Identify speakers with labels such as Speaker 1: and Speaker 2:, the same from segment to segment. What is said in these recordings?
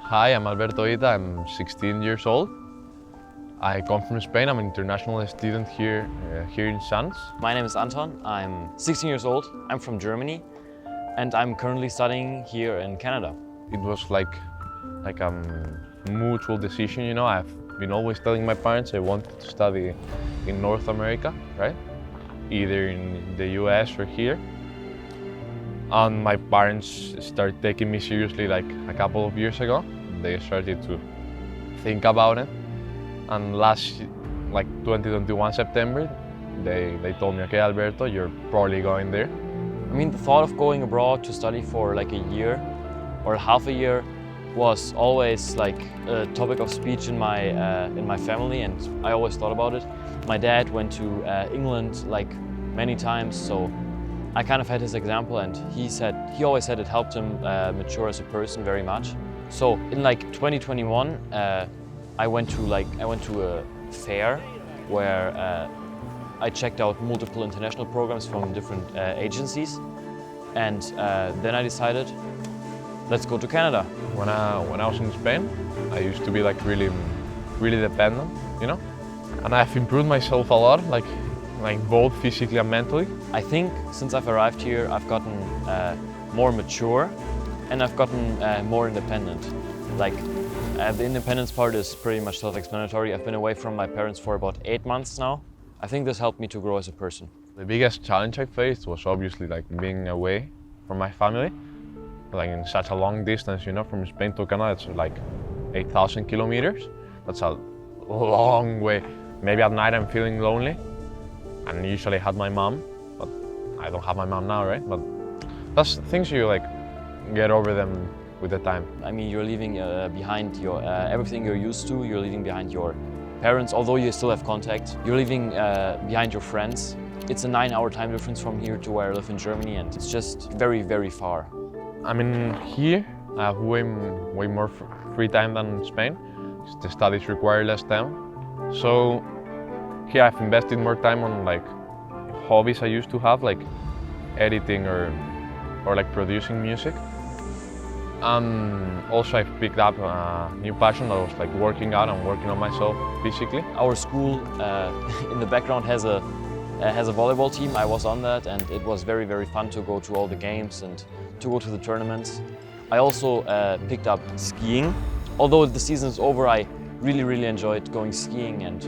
Speaker 1: Hi, I'm Alberto Ita. I'm 16 years old. I come from Spain. I'm an international student here in Sans.
Speaker 2: My name is Anton. I'm 16 years old. I'm from Germany, and I'm currently studying here in Canada.
Speaker 1: It was like a mutual decision, you know. I've been always telling my parents I wanted to study in North America, right? Either in the US or here. And my parents started taking me seriously like a couple of years ago. They started to think about it. And last, like 2021 September, they told me, okay, Alberto, you're probably going there.
Speaker 2: I mean, the thought of going abroad to study for like a year or half a year was always like a topic of speech in my family, and I always thought about it. My dad went to England like many times, so I kind of had his example, and he always said it helped him mature as a person very much. So in like 2021, I went to a fair where I checked out multiple international programs from different agencies, and then I decided, let's go to Canada.
Speaker 1: When I was in Spain, I used to be like really dependent, you know, and I've improved myself a lot, like both physically and mentally.
Speaker 2: I think since I've arrived here, I've gotten more mature, and I've gotten more independent. Like the independence part is pretty much self-explanatory. I've been away from my parents for about 8 months now. I think this helped me to grow as a person.
Speaker 1: The biggest challenge I faced was obviously like being away from my family, like in such a long distance, you know, from Spain to Canada. It's like 8,000 kilometers. That's a long way. Maybe at night I'm feeling lonely, and usually I had my mom, but I don't have my mom now, right? But that's things you like get over them with the time.
Speaker 2: I mean, you're leaving behind your everything you're used to. You're leaving behind your parents, although you still have contact. You're leaving behind your friends. It's a 9-hour time difference from here to where I live in Germany, and it's just very far.
Speaker 1: I mean, here I have way more free time than in Spain. The studies require less time. So here I've invested more time on like hobbies I used to have, like editing or like producing music. And also I've picked up a new passion that was like working out and working on myself physically.
Speaker 2: Our school in the background has a volleyball team. I was on that, and it was very fun to go to all the games and to go to the tournaments. I also picked up skiing. Although the season is over, I really enjoyed going skiing, and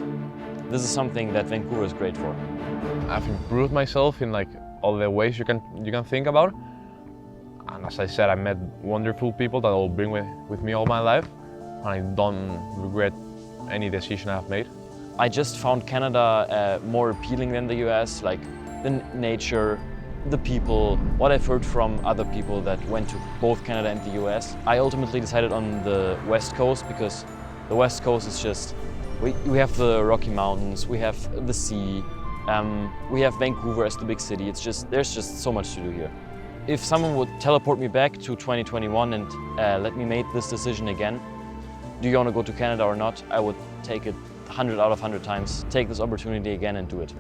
Speaker 2: this is something that Vancouver is great for.
Speaker 1: I've improved myself in like all the ways you can think about. And as I said, I met wonderful people that I'll bring with me all my life, and I don't regret any decision I've made.
Speaker 2: I just found Canada more appealing than the US, like the nature, the people, what I've heard from other people that went to both Canada and the US. I ultimately decided on the West Coast because the West Coast is just, we have the Rocky Mountains, we have the sea, we have Vancouver as the big city. There's just so much to do here. If someone would teleport me back to 2021 and let me make this decision again, do you want to go to Canada or not? I would take it 100 out of 100 times, take this opportunity again and do it.